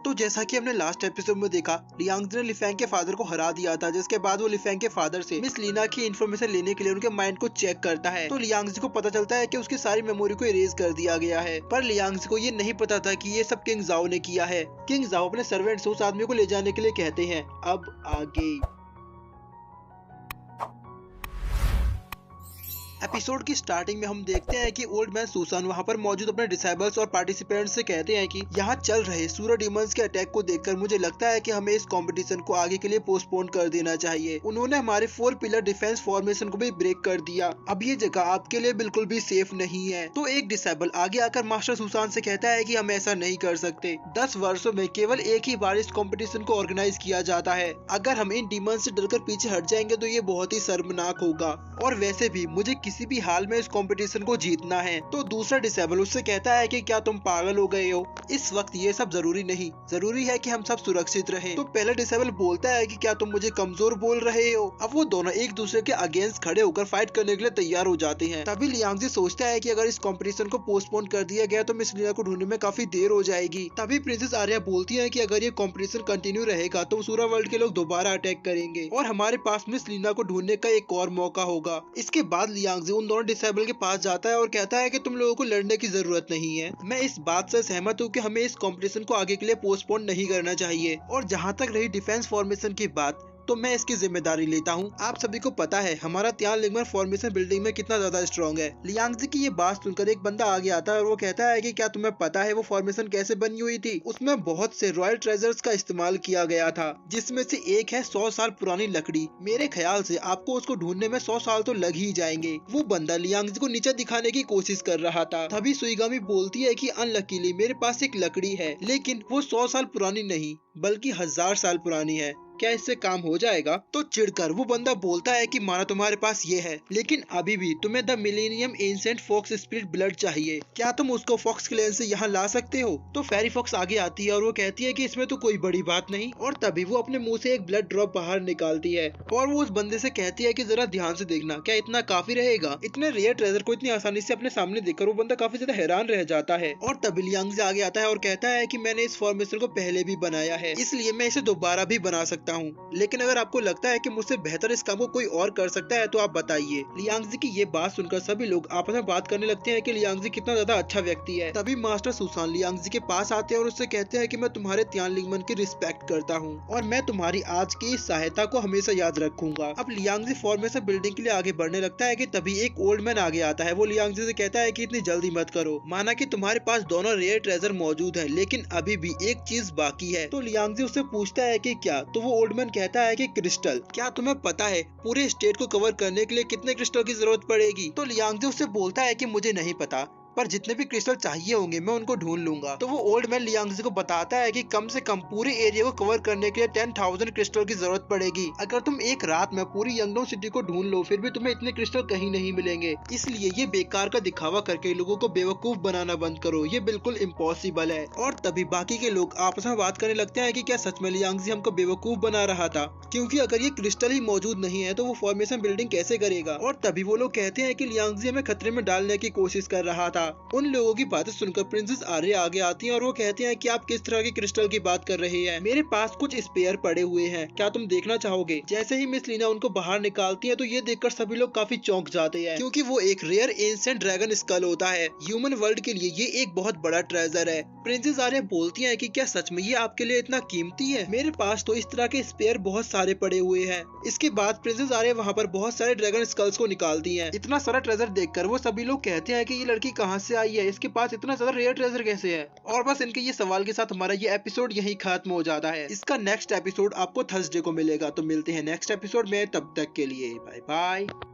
तो जैसा कि हमने लास्ट एपिसोड में देखा, लियांगजी ने लिफेंग के फादर को हरा दिया था, जिसके बाद वो लिफेंग के फादर से मिस लीना की इन्फॉर्मेशन लेने के लिए उनके माइंड को चेक करता है। तो लियांगजी को पता चलता है कि उसकी सारी मेमोरी को इरेज कर दिया गया है, पर लियांगजी को ये नहीं पता था कि ये सब किंग जाओ ने किया है। किंग जाओ अपने सर्वेंट्स उस आदमी को ले जाने के लिए कहते हैं। अब आगे एपिसोड की स्टार्टिंग में हम देखते हैं कि ओल्ड मैन सुसान वहां पर मौजूद अपने डिसेबल्स और पार्टिसिपेंट्स से कहते हैं कि यहाँ चल रहे सूरज डिमंस के अटैक को देखकर मुझे लगता है कि हमें इस कंपटीशन को आगे के लिए पोस्टपोन कर देना चाहिए। उन्होंने हमारे 4 पिलर डिफेंस फॉर्मेशन को भी ब्रेक कर दिया। अब ये जगह आपके लिए बिल्कुल भी सेफ नहीं है। तो एक डिसेबल आगे आकर मास्टर सुसान से कहता है कि हम ऐसा नहीं कर सकते। 10 वर्षों में केवल एक ही बार इस कॉम्पिटिशन को ऑर्गेनाइज किया जाता है। अगर हम इन डिमंस से डरकर पीछे हट जाएंगे तो ये बहुत ही शर्मनाक होगा, और वैसे भी मुझे किसी भी हाल में इस कंपटीशन को जीतना है। तो दूसरा डिसेबल उससे कहता है कि क्या तुम पागल हो गए हो, इस वक्त ये सब जरूरी नहीं, जरूरी है कि हम सब सुरक्षित रहें। तो पहला डिसेबल बोलता है कि क्या तुम मुझे कमजोर बोल रहे हो। अब वो दोनों एक दूसरे के अगेंस्ट खड़े होकर फाइट करने के लिए तैयार हो जाते हैं। तभी लियांगजी सोचता है कि अगर इस कंपटीशन को पोस्टपोन कर दिया गया तो मिस लीना को ढूंढने में काफी देर हो जाएगी। तभी प्रिंसेस आर्या बोलती है कि अगर ये कंपटीशन कंटिन्यू रहेगा तो सूरा वर्ल्ड के लोग दोबारा अटैक करेंगे और हमारे पास मिस लीना को ढूंढने का एक और मौका होगा। इसके बाद लियांगजी उन दोनों डिसेबल के पास जाता है और कहता है कि तुम लोगों को लड़ने की जरूरत नहीं है। मैं इस बात से सहमत हूँ कि हमें इस कंपटीशन को आगे के लिए पोस्टपोन नहीं करना चाहिए। और जहाँ तक रही डिफेंस फॉर्मेशन की बात, तो मैं इसकी जिम्मेदारी लेता हूँ। आप सभी को पता है हमारा त्यानलिंगमन फॉर्मेशन बिल्डिंग में कितना ज्यादा स्ट्रॉन्ग है। लियांगजी की ये बात सुनकर एक बंदा आगे आता है और वो कहता है कि क्या तुम्हें पता है वो फॉर्मेशन कैसे बनी हुई थी। उसमें बहुत से रॉयल ट्रेजर्स का इस्तेमाल किया गया था, जिसमें से एक है 100 साल पुरानी लकड़ी। मेरे ख्याल से आपको उसको ढूंढने में 100 साल तो लग ही जाएंगे। वो बंदा लियांगजी को नीचे दिखाने की कोशिश कर रहा था। तभी सुइगामी बोलती है कि अनलकीली मेरे पास एक लकड़ी है, लेकिन वो 100 साल पुरानी नहीं बल्कि 1000 साल पुरानी है। क्या इससे काम हो जाएगा? तो चिढ़कर वो बंदा बोलता है कि माना तुम्हारे पास ये है, लेकिन अभी भी तुम्हें the millennium ancient fox spirit blood चाहिए। क्या तुम उसको फॉक्स क्लैन से यहाँ ला सकते हो? तो फेरी फॉक्स आगे आती है और वो कहती है कि इसमें तो कोई बड़ी बात नहीं। और तभी वो अपने मुंह से एक ब्लड ड्रॉप बाहर निकालती है और वो उस बंदे से कहती है कि जरा ध्यान से देखना, क्या इतना काफी रहेगा? इतने रेयर ट्रेजर को इतनी आसानी से अपने सामने देखकर वो बंदा काफी ज्यादा हैरान रह जाता है। और तभी लियांगजी आगे आता है और कहता है कि मैंने इस फॉर्मेशन को पहले भी बनाया है, इसलिए मैं इसे दोबारा भी बना सकता हूँ। लेकिन अगर आपको लगता है कि मुझसे बेहतर इस काम को कोई और कर सकता है तो आप बताइए। लियांगजी की ये बात सुनकर सभी लोग आपस में बात करने लगते हैं कि लियांगजी कितना ज्यादा अच्छा व्यक्ति है। तभी मास्टर सुसान लियांगजी के पास आते हैं और उससे कहते हैं कि मैं तुम्हारे त्यानलिंगमन की रिस्पेक्ट करता हूँ और मैं तुम्हारी आज की इस सहायता को हमेशा याद रखूंगा। अब लियांगजी फॉर्मेशन बिल्डिंग के लिए आगे बढ़ने लगता है कि तभी एक ओल्ड मैन आगे आता है। वो लियांगजी से कहता है कि इतनी जल्दी मत करो, माना कि तुम्हारे पास दोनों रेयर ट्रेजर मौजूद है, लेकिन अभी भी एक चीज बाकी है। तो लियांगजी उससे पूछता है कि क्या? तो वो ओल्ड मैन कहता है कि क्रिस्टल। क्या तुम्हें पता है पूरे स्टेट को कवर करने के लिए कितने क्रिस्टल की जरूरत पड़ेगी? तो लियांगजी उससे बोलता है कि मुझे नहीं पता, पर जितने भी क्रिस्टल चाहिए होंगे मैं उनको ढूंढ लूंगा। तो वो ओल्ड मैन लियांगजी को बताता है कि कम से कम पूरे एरिया को कवर करने के लिए 10,000 क्रिस्टल की जरूरत पड़ेगी। अगर तुम एक रात में पूरी यंगडोंग सिटी को ढूंढ लो फिर भी तुम्हें इतने क्रिस्टल कहीं नहीं मिलेंगे। इसलिए ये बेकार का दिखावा करके लोगों को बेवकूफ बनाना बंद करो, ये बिल्कुल इम्पॉसिबल है। और तभी बाकी के लोग आपस में बात करने लगते हैं कि क्या सच में लियांगजी हमको बेवकूफ बना रहा था, क्योंकि अगर ये क्रिस्टल ही मौजूद नहीं है तो वो फॉर्मेशन बिल्डिंग कैसे करेगा। और तभी वो लोग कहते हैं कि लियांगजी हमें खतरे में डालने की कोशिश कर रहा था। उन लोगों की बातें सुनकर प्रिंसेस आर्या आगे आती हैं और वो कहती हैं कि आप किस तरह के क्रिस्टल की बात कर रहे हैं, मेरे पास कुछ स्पेयर पड़े हुए हैं, क्या तुम देखना चाहोगे? जैसे ही मिस लीना उनको बाहर निकालती है तो ये देखकर सभी लोग काफी चौंक जाते हैं, क्योंकि वो एक रेयर एंशिएंट ड्रैगन स्कल होता है। ह्यूमन वर्ल्ड के लिए ये एक बहुत बड़ा ट्रेजर है। प्रिंसेस आर्या बोलती है कि क्या सच में ये आपके लिए इतना कीमती है? मेरे पास तो इस तरह के स्पेयर बहुत सारे पड़े हुए हैं। इसके बाद प्रिंसेस आर्या वहाँ पर बहुत सारे ड्रैगन स्कल्स को निकालती है। इतना सारा ट्रेजर देखकर वो सभी लोग कहते हैं कि ये लड़की कहाँ से आई है, इसके पास इतना ज्यादा रेयर ट्रेजर कैसे है? और बस इनके ये सवाल के साथ हमारा ये एपिसोड यही खत्म हो जाता है। इसका नेक्स्ट एपिसोड आपको थर्सडे को मिलेगा। तो मिलते हैं नेक्स्ट एपिसोड में, तब तक के लिए बाय बाय।